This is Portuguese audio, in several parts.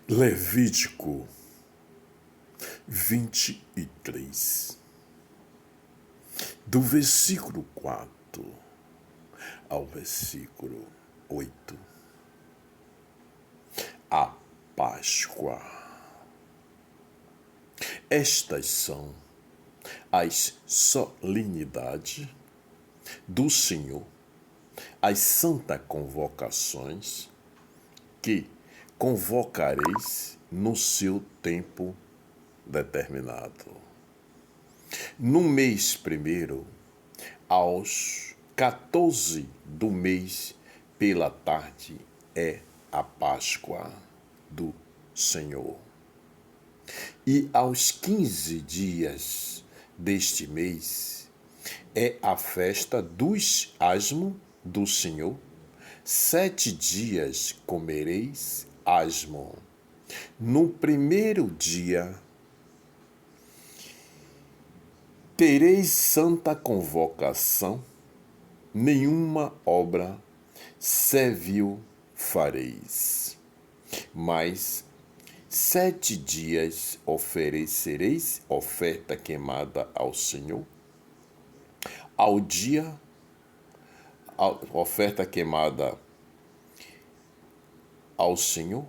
Levítico 23, do versículo 4 ao versículo 8. A Páscoa. Estas são as solenidades do Senhor, as santas convocações que convocareis no seu tempo determinado. No mês primeiro, aos 14 do mês, pela tarde, é a Páscoa do Senhor. E aos 15 dias deste mês, é a festa dos asmos do Senhor. 7 dias comereis asmo. No primeiro dia, tereis santa convocação, nenhuma obra servil fareis. Mas 7 dias oferecereis oferta queimada ao Senhor. Ao dia, a oferta queimada ao Senhor.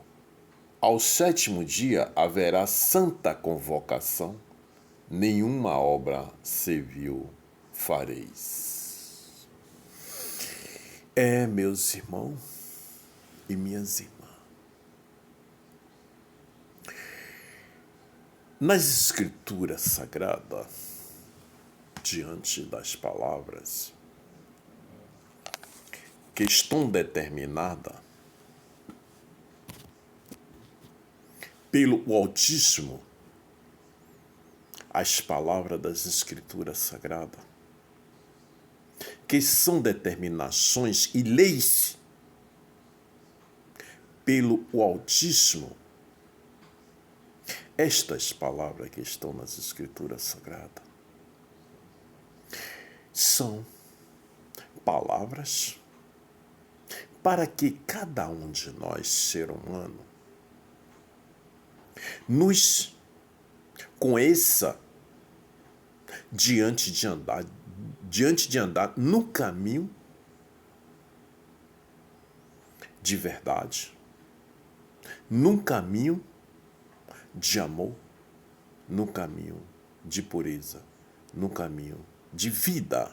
Ao 7º dia haverá santa convocação, nenhuma obra servil fareis. Meus irmãos e minhas irmãs, nas Escrituras Sagradas, diante das palavras que estão determinadas pelo Altíssimo, as palavras das Escrituras Sagradas, que são determinações e leis pelo Altíssimo, estas palavras que estão nas Escrituras Sagradas são palavras para que cada um de nós, ser humano, nos conheça diante de andar no caminho de verdade, num caminho de amor, no caminho de pureza, no caminho de vida.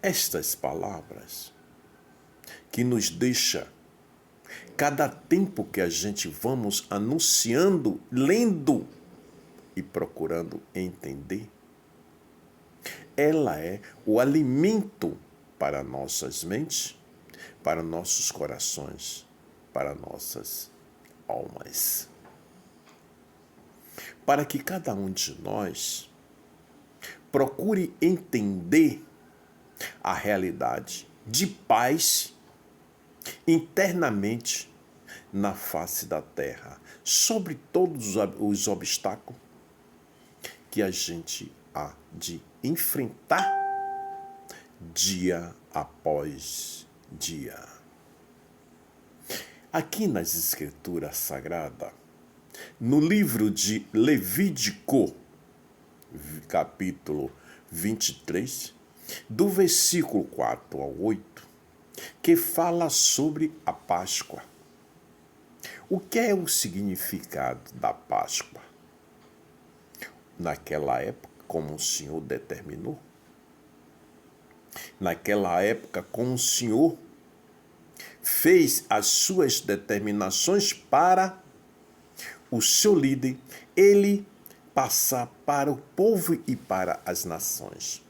Estas palavras que nos deixa cada tempo que a gente vamos anunciando, lendo e procurando entender, ela é o alimento para nossas mentes, para nossos corações, para nossas almas. Para que cada um de nós procure entender a realidade de paz internamente na face da terra, sobre todos os obstáculos que a gente há de enfrentar dia após dia. Aqui nas Escrituras Sagradas, no livro de Levítico, capítulo 23, do versículo 4 ao 8, que fala sobre a Páscoa. O que é o significado da Páscoa? Naquela época, como o Senhor determinou, naquela época, como o Senhor fez as suas determinações para o seu líder, ele passar para o povo e para as nações.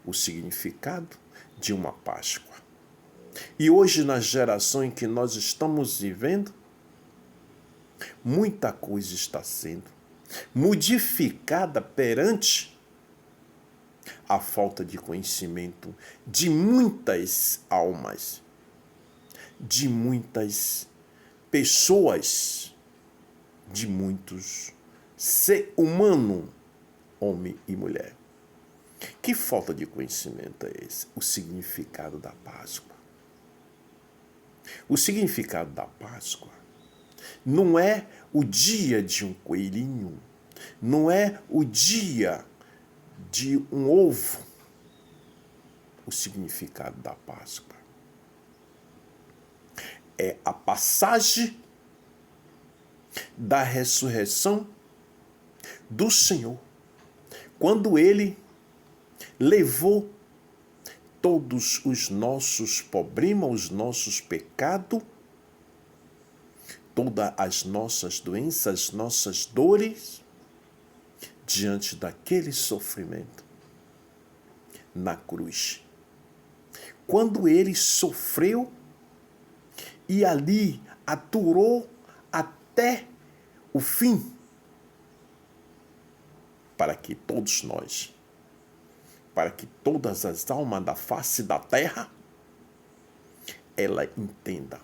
O significado de uma Páscoa. E hoje, na geração em que nós estamos vivendo, muita coisa está sendo modificada perante a falta de conhecimento de muitas almas, de muitas pessoas, de muitos ser humano, homem e mulher. Que falta de conhecimento é esse? O significado da Páscoa. O significado da Páscoa Não é o dia de um coelhinho, não é o dia de um ovo, o significado da Páscoa. É a passagem da ressurreição do Senhor, quando Ele levou todos os nossos problemas, os nossos pecados, todas as nossas doenças, nossas dores, diante daquele sofrimento na cruz. Quando Ele sofreu e ali aturou até o fim, para que todos nós, para que todas as almas da face da terra, ela entenda,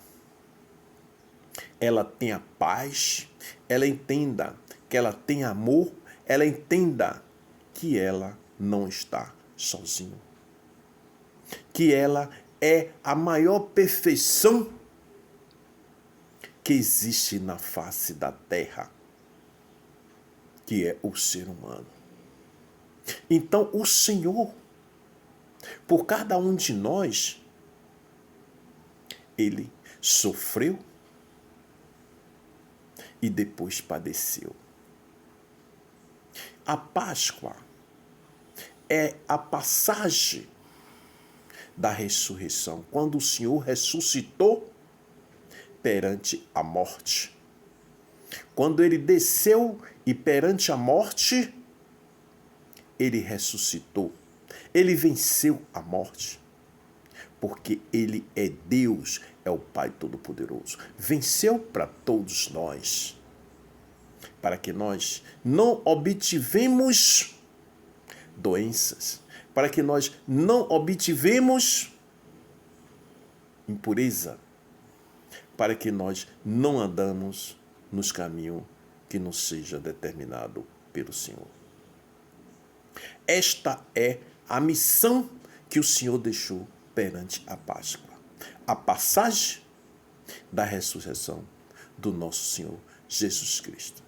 ela tenha paz, ela entenda que ela tem amor, ela entenda que ela não está sozinha, que ela é a maior perfeição que existe na face da terra, que é o ser humano. Então, o Senhor, por cada um de nós, Ele sofreu e depois padeceu. A Páscoa é a passagem da ressurreição, quando o Senhor ressuscitou perante a morte. Quando Ele desceu e perante a morte, Ele ressuscitou. Ele venceu a morte. Porque Ele é Deus, é o Pai Todo-Poderoso. Venceu para todos nós. Para que nós não obtivemos doenças. Para que nós não obtivemos impureza. Para que nós não andamos nos caminhos que não seja determinado pelo Senhor. Esta é a missão que o Senhor deixou perante a Páscoa. A passagem da ressurreição do nosso Senhor Jesus Cristo.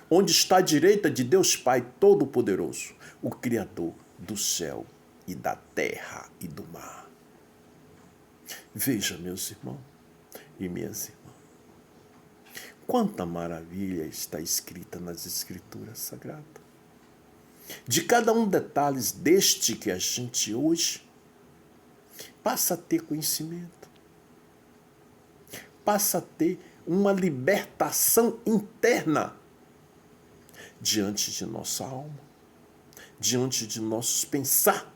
Onde está a direita de Deus Pai Todo-Poderoso, o Criador do céu e da terra e do mar. Veja, meus irmãos e minhas irmãs, quanta maravilha está escrita nas Escrituras Sagradas. De cada um detalhes deste que a gente hoje passa a ter conhecimento, passa a ter uma libertação interna diante de nossa alma, diante de nossos pensar,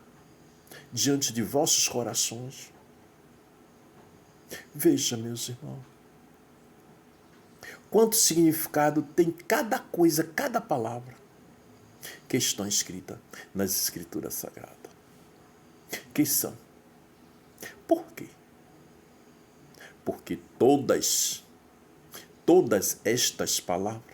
diante de vossos corações. Veja, meus irmãos, quanto significado tem cada coisa, cada palavra que estão escritas nas Escrituras Sagradas. Que são. Por quê? Porque todas estas palavras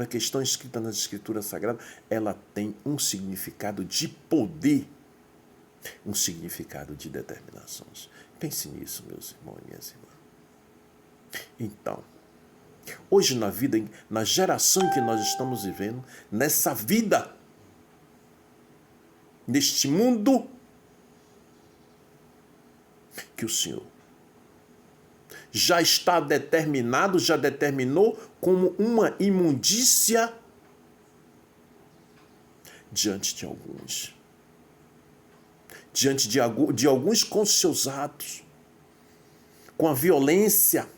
que estão escritas nas Escrituras Sagradas, ela tem um significado de poder, um significado de determinações. Pense nisso, meus irmãos e minhas irmãs. Então, hoje na vida, na geração que nós estamos vivendo, nessa vida, neste mundo, que o Senhor já está determinado, já determinou como uma imundícia diante de alguns. Diante de alguns com seus atos, com a violência,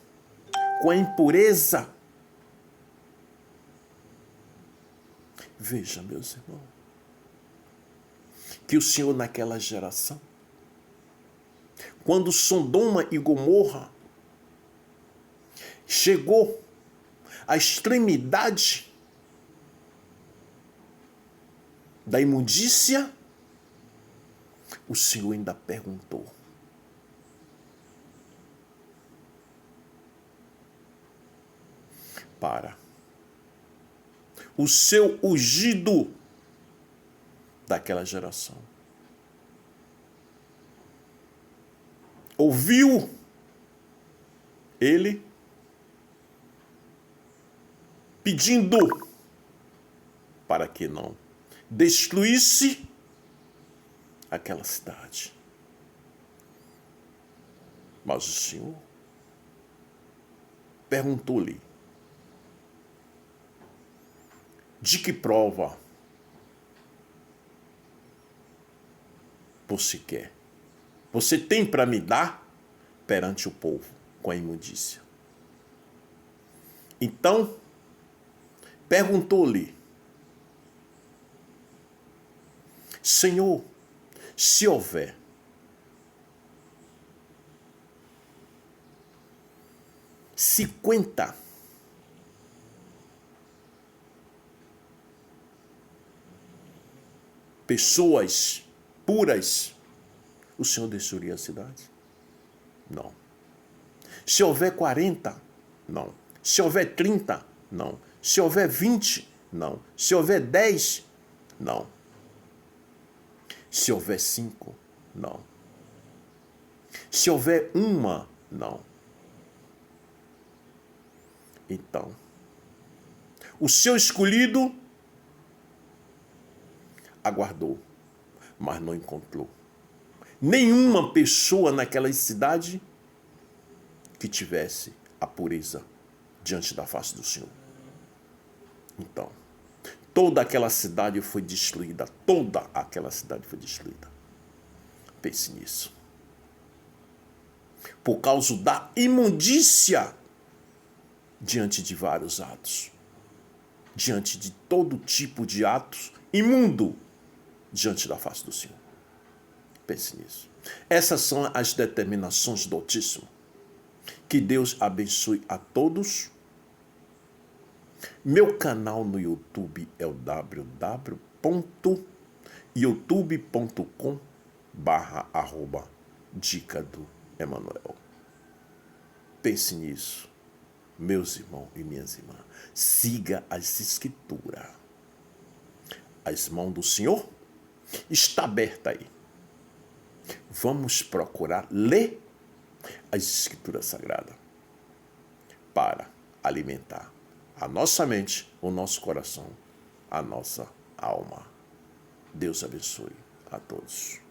com a impureza. Veja, meus irmãos, que o Senhor naquela geração, quando Sodoma e Gomorra chegou à extremidade da imundícia, o Senhor ainda perguntou: para o seu ungido daquela geração ouviu ele pedindo para que não destruísse aquela cidade. Mas o Senhor perguntou-lhe: de que prova você quer? Você tem para me dar perante o povo com a imundícia? Então, perguntou-lhe: Senhor, se houver cinquenta pessoas puras, o Senhor destruiria a cidade? Não. Se houver 40, não. Se houver 30, não. Se houver 20, não. Se houver 10, não. Se houver 5, não. Se houver uma, não. Então, o seu escolhido aguardou, mas não encontrou nenhuma pessoa naquela cidade que tivesse a pureza diante da face do Senhor. Então, toda aquela cidade foi destruída. Toda aquela cidade foi destruída. Pense nisso. Por causa da imundícia diante de vários atos. Diante de todo tipo de atos imundo diante da face do Senhor. Pense nisso. Essas são as determinações do Altíssimo. Que Deus abençoe a todos. Meu canal no YouTube é o www.youtube.com/dica do Emanuel. Pense nisso, meus irmãos e minhas irmãs. Siga as Escrituras. As mãos do Senhor está aberta aí. Vamos procurar ler as Escrituras Sagradas para alimentar a nossa mente, o nosso coração, a nossa alma. Deus abençoe a todos.